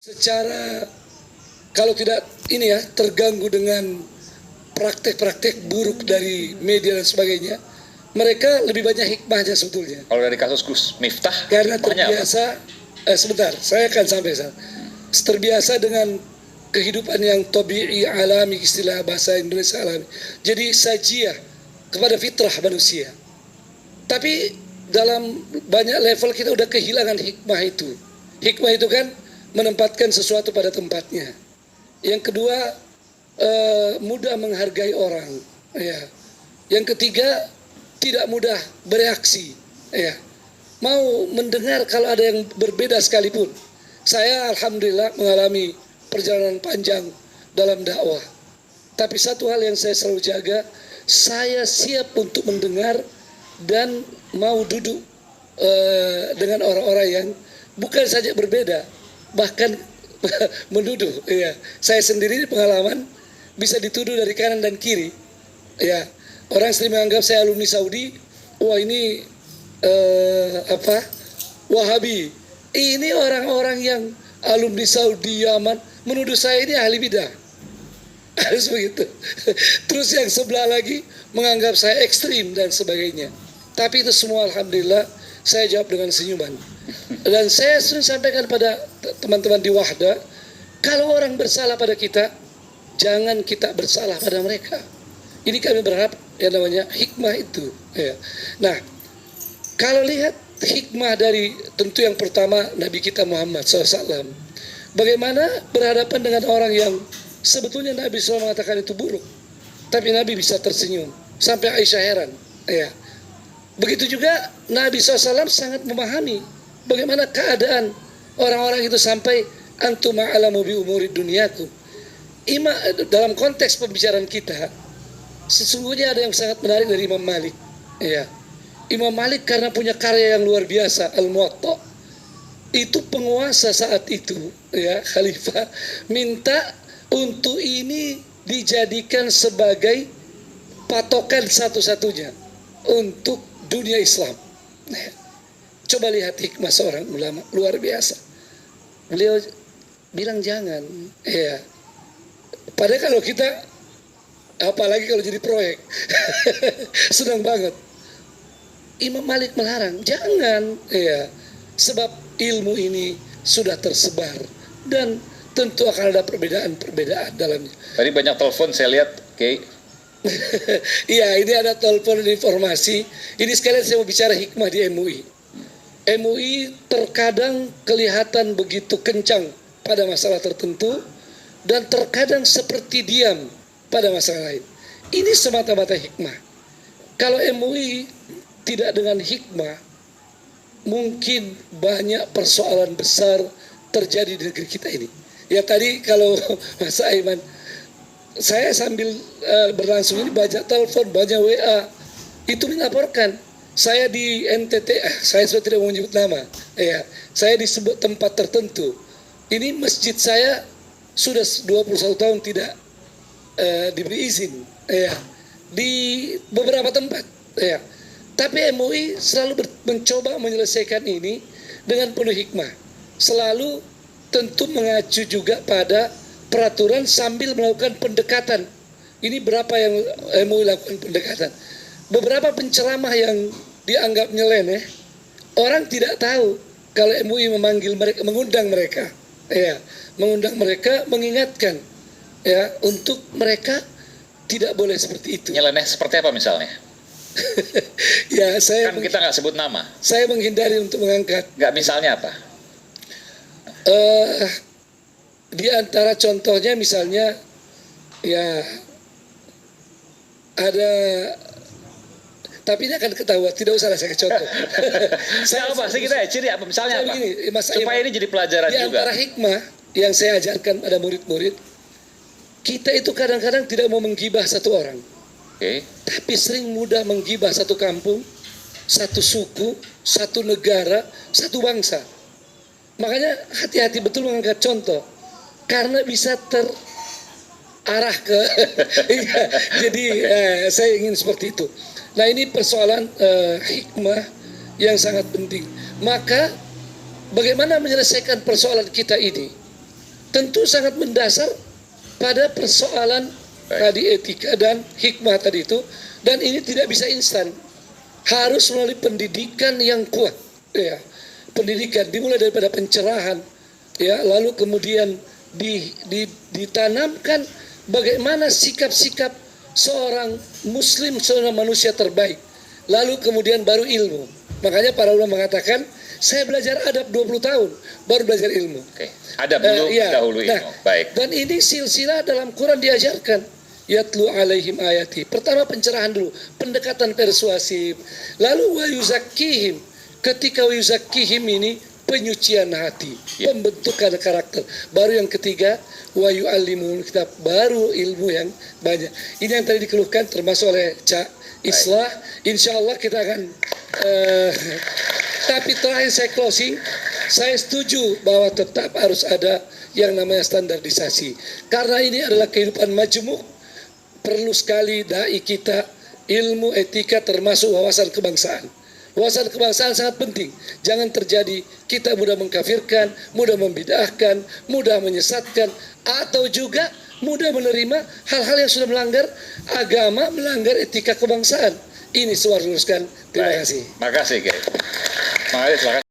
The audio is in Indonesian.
Secara kalau tidak ini ya terganggu dengan praktek-praktek buruk dari media dan sebagainya, mereka lebih banyak hikmahnya sebetulnya. Kalau dari kasus Gus Miftah, Karena terbiasa, sebentar, saya akan sampai sana. Terbiasa dengan kehidupan yang tabi'i, alami, istilah bahasa Indonesia alami. Jadi sajiah kepada fitrah manusia. Tapi dalam banyak level kita udah kehilangan hikmah itu. Hikmah itu kan menempatkan sesuatu pada tempatnya. Yang kedua, mudah menghargai orang. Ya. Yang ketiga, tidak mudah bereaksi. Ya. Mau mendengar kalau ada yang berbeda sekalipun. Saya alhamdulillah mengalami perjalanan panjang dalam dakwah. Tapi satu hal yang saya selalu jaga, saya siap untuk mendengar dan mau duduk dengan orang-orang yang bukan saja berbeda, bahkan menuduh. Ya. Saya sendiri pengalaman bisa dituduh dari kanan dan kiri. Ya. Orang sering menganggap saya alumni Saudi, wah ini Wahabi. Ini orang-orang yang alumni Saudi, Yaman, menuduh saya ini ahli bidah. Harus begitu. Terus yang sebelah lagi menganggap saya ekstrim dan sebagainya. Tapi itu semua alhamdulillah saya jawab dengan senyuman. Dan saya sering sampaikan pada teman-teman di Wahda, kalau orang bersalah pada kita, jangan kita bersalah pada mereka. Ini kami berharap yang namanya hikmah itu. Ya. Nah, kalau lihat hikmah dari tentu yang pertama Nabi kita Muhammad SAW. Bagaimana berhadapan dengan orang yang sebetulnya Nabi SAW mengatakan itu buruk, tapi Nabi bisa tersenyum sampai Aisyah heran. Ya. Begitu juga Nabi SAW sangat memahami bagaimana keadaan orang-orang itu sampai antum a'lamu bi umuri dunyakum. Dalam konteks pembicaraan kita, sesungguhnya ada yang sangat menarik dari Imam Malik. Ya. Imam Malik karena punya karya yang luar biasa, Al-Muwatta. Itu penguasa saat itu, ya, khalifah minta untuk ini dijadikan sebagai patokan satu-satunya untuk dunia Islam. Coba lihat hikmah seorang ulama luar biasa. Beliau bilang jangan. Ya. Padahal kalau kita, apalagi kalau jadi proyek, senang banget. Imam Malik melarang, jangan. Ya. Sebab ilmu ini sudah tersebar dan tentu akan ada perbedaan-perbedaan dalamnya. Tadi banyak telepon saya lihat, Kiai. Iya, ini ada telepon informasi. Ini sekalian saya mau bicara hikmah di MUI. MUI terkadang kelihatan begitu kencang pada masalah tertentu dan terkadang seperti diam pada masalah lain. Ini semata-mata hikmah. Kalau MUI tidak dengan hikmah, mungkin banyak persoalan besar terjadi di negeri kita ini. Ya tadi kalau Mas Aiman, saya sambil berlangsung ini banyak telepon, banyak WA, itu melaporkan saya di NTT, saya sudah tidak mau menyebut nama, ya, saya disebut tempat tertentu. Ini masjid saya sudah 21 tahun tidak diberi izin, ya, di beberapa tempat, ya. Tapi MUI selalu mencoba menyelesaikan ini dengan penuh hikmah. Selalu tentu mengacu juga pada peraturan sambil melakukan pendekatan. Ini berapa yang MUI lakukan pendekatan. Beberapa penceramah yang dianggap nyeleneh, orang tidak tahu kalau MUI memanggil mereka, mengundang mereka. Ya, mengundang mereka, mengingatkan ya untuk mereka tidak boleh seperti itu. Nyeleneh seperti apa misalnya? Ya, saya kan kita nggak sebut nama. Saya menghindari untuk mengangkat. Nggak, misalnya apa? Di antara contohnya misalnya, ya ada, tapi ini akan ketahuan. Tidak usah saya contoh. Saya apa sih kita ciri apa misalnya apa? Begini, supaya ini jadi pelajaran di juga. Di antara hikmah yang saya ajarkan pada murid-murid, kita itu kadang-kadang tidak mau menggibah satu orang. Okay. Tapi sering mudah menggibah satu kampung, satu suku, satu negara, satu bangsa. Makanya hati-hati betul mengangkat contoh, karena bisa terarah ke. Jadi saya ingin seperti itu. Nah, ini persoalan hikmah yang sangat penting. Maka bagaimana menyelesaikan persoalan kita ini? tentu sangat mendasar pada persoalan tadi etika dan hikmah tadi itu, dan ini tidak bisa instan, harus melalui pendidikan yang kuat, ya. Pendidikan dimulai daripada pencerahan, ya, lalu kemudian ditanamkan bagaimana sikap-sikap seorang muslim, seorang manusia terbaik, lalu kemudian baru ilmu. Makanya para ulama mengatakan, saya belajar adab 20 tahun baru belajar ilmu. Oke. Adab dulu, dahulu ilmu. Baik. Dan ini silsilah dalam Quran diajarkan. Yatlu alaihim ayati. Pertama pencerahan dulu, pendekatan persuasif. Lalu wa yuzakkihim. Ketika wa yuzakkihim ini penyucian hati, pembentukan karakter. Baru yang ketiga wa yu'allimun kitab, baru ilmu yang banyak. Ini yang tadi dikeluhkan termasuk oleh Cak Islah. Insyaallah kita akan tapi terakhir saya closing, saya setuju bahwa tetap harus ada yang namanya standarisasi. Karena ini adalah kehidupan majmuk. Perlu sekali dai kita ilmu etika termasuk wawasan kebangsaan. Wawasan kebangsaan sangat penting. Jangan terjadi kita mudah mengkafirkan, mudah membid'ahkan, mudah menyesatkan, atau juga mudah menerima hal-hal yang sudah melanggar agama, melanggar etika kebangsaan. Ini semua harus diluruskan. Terima kasih. Makasih, Kiai. Makasih, silakan.